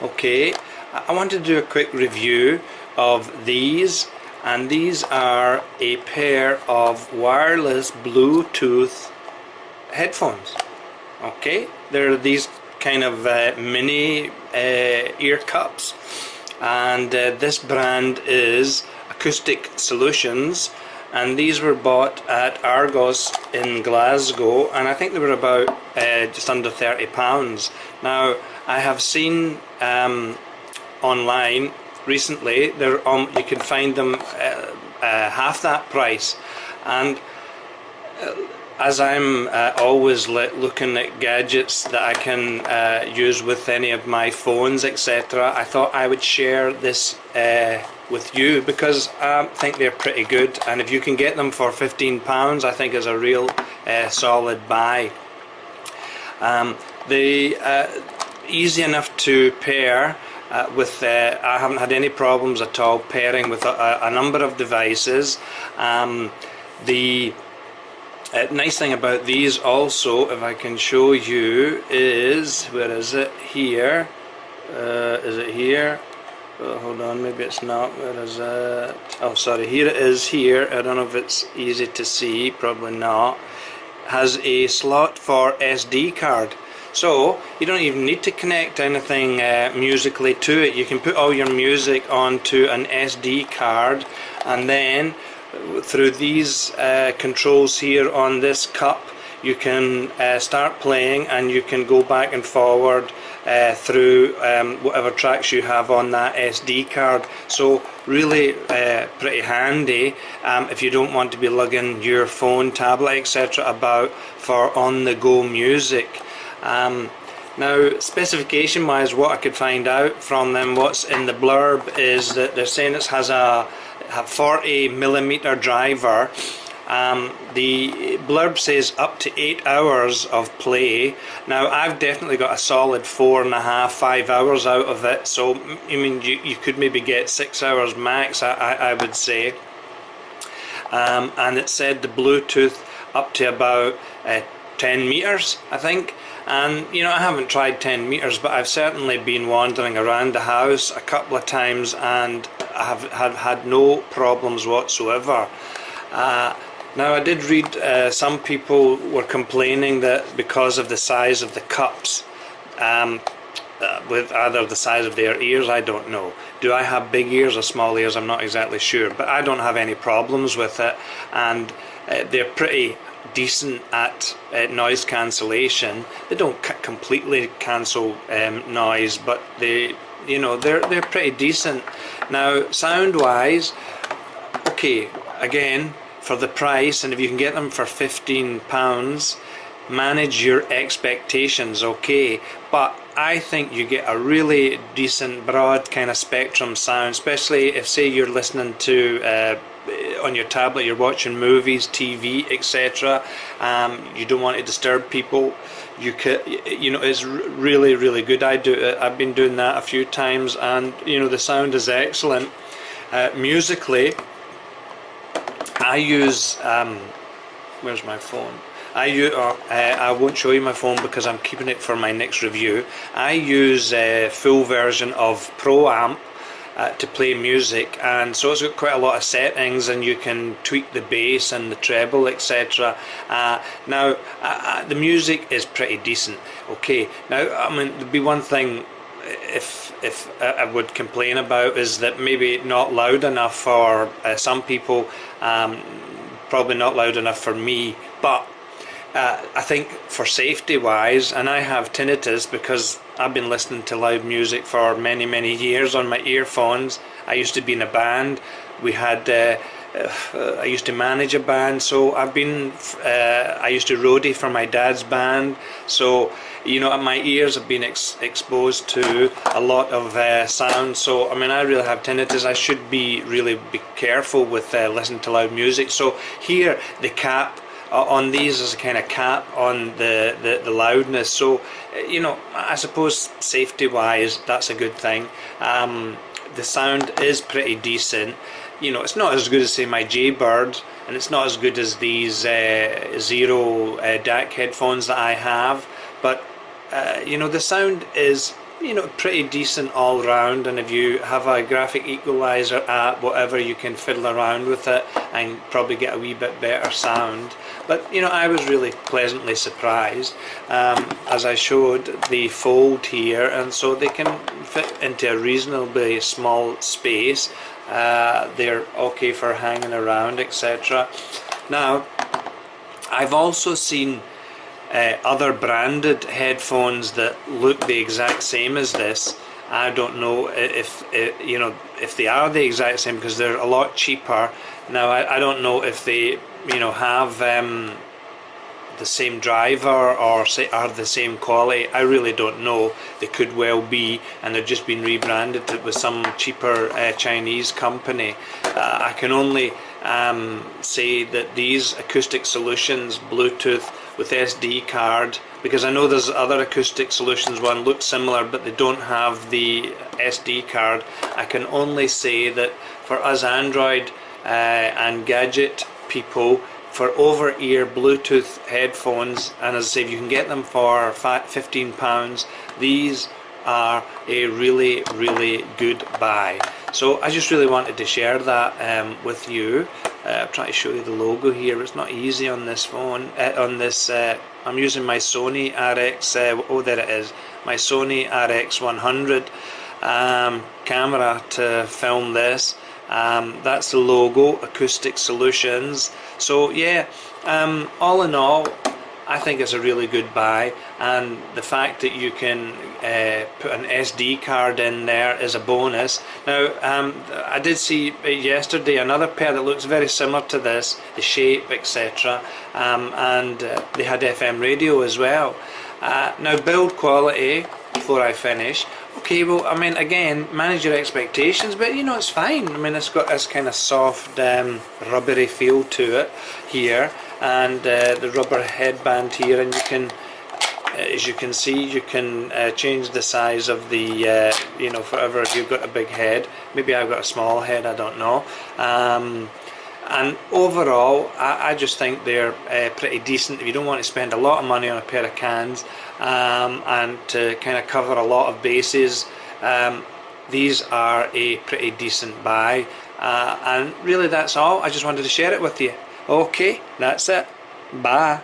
Okay, I want to do a quick review of these, and these are a pair of wireless Bluetooth headphones. Okay, they're these kind of mini ear cups, and this brand is Acoustic Solutions, and these were bought at Argos in Glasgow, and I think they were about just under £30. Now I have seen online recently you can find them half that price, and as I'm always looking at gadgets that I can use with any of my phones, etc., I thought I would share this with you because I think they're pretty good, and if you can get them for £15, I think is a real solid buy. They're easy enough to pair with. I haven't had any problems at all pairing with a number of devices. The nice thing about these also, if I can show you, is, where is it? Here. Is it here? Oh, hold on, maybe it's not. Where is it? Oh, sorry, here it is here. I don't know if it's easy to see, probably not. Has a slot for SD card. So you don't even need to connect anything musically to it. You can put all your music onto an SD card, and then through these controls here on this cup you can start playing, and you can go back and forward through whatever tracks you have on that SD card. So really pretty handy if you don't want to be lugging your phone, tablet, etc. about for on-the-go music. Now, specification wise, what I could find out from them, what's in the blurb, is that they're saying it has a 40mm driver. The blurb says up to 8 hours of play. Now I've definitely got a solid 4.5, 5 hours out of it, so I mean you could maybe get 6 hours max, I would say. And it said the Bluetooth up to about 10 meters, I think. And you know, I haven't tried 10 meters, but I've certainly been wandering around the house a couple of times, and I have had no problems whatsoever. Now I did read some people were complaining that because of the size of the cups, with either the size of their ears, I don't know. Do I have big ears or small ears? I'm not exactly sure, but I don't have any problems with it, and they're pretty decent at noise cancellation. They don't completely cancel noise, but they're pretty decent. Now sound wise, okay, again, for the price, and if you can get them for £15, manage your expectations, okay, but I think you get a really decent broad kind of spectrum sound, especially if, say, you're listening to on your tablet, you're watching movies, TV, etc. You don't want to disturb people. You could, it's really good. I've been doing that a few times, and the sound is excellent. Musically, I use where's my phone? I won't show you my phone because I'm keeping it for my next review. I use a full version of Pro Amp to play music, and so it's got quite a lot of settings, and you can tweak the bass and the treble, etc. Now the music is pretty decent. Okay, now I mean, there'd be one thing if I would complain about, is that maybe not loud enough for some people, probably not loud enough for me, but I think for safety wise, and I have tinnitus because I've been listening to loud music for many years on my earphones. I used to be in a band. We had I used to manage a band, so I used to roadie for my dad's band, so my ears have been exposed to a lot of sound. So I mean, I really have tinnitus. I should really be careful with listening to loud music. So here the cap on these is a kind of cap on the loudness, so I suppose safety wise that's a good thing. The sound is pretty decent. It's not as good as, say, my Jaybird, and it's not as good as these Zero DAC headphones that I have, but the sound is you know, pretty decent all round, and if you have a graphic equalizer app, whatever, you can fiddle around with it and probably get a wee bit better sound. But you know, I was really pleasantly surprised as I showed the fold here, and so they can fit into a reasonably small space. They're okay for hanging around, etc. Now, I've also seen other branded headphones that look the exact same as this. I don't know if you know, if they are the exact same, because they're a lot cheaper. Now I don't know if they, you know, have the same driver or say are the same quality. I really don't know. They could well be, and they've just been rebranded with some cheaper Chinese company. I can only say that these acoustic solutions, Bluetooth with SD card, because I know there's other acoustic solutions, one looks similar but they don't have the SD card. I can only say that for us Android and gadget people, for over-ear Bluetooth headphones, and as I say, if you can get them for £15, these are a really, really good buy. So I just really wanted to share that with you. I'm trying to show you the logo here. It's not easy on this phone. I'm using my Sony RX. Oh, there it is. My Sony RX 100 camera to film this. That's the logo, Acoustic Solutions. So yeah, all in all, I think it's a really good buy, and the fact that you can put an SD card in there is a bonus. Now, I did see yesterday another pair that looks very similar to this, the shape, etc., and they had FM radio as well. Now, build quality, before I finish, okay, well, I mean, again, manage your expectations, but you know, it's fine. I mean, it's got this kind of soft, rubbery feel to it here, and the rubber headband here, and you can, as you can see, you can change the size of the, you know, forever if you've got a big head. Maybe I've got a small head, I don't know. And overall, I just think they're pretty decent if you don't want to spend a lot of money on a pair of cans and to kind of cover a lot of bases. These are a pretty decent buy, and really that's all. I just wanted to share it with you. Okay, that's it. Bye.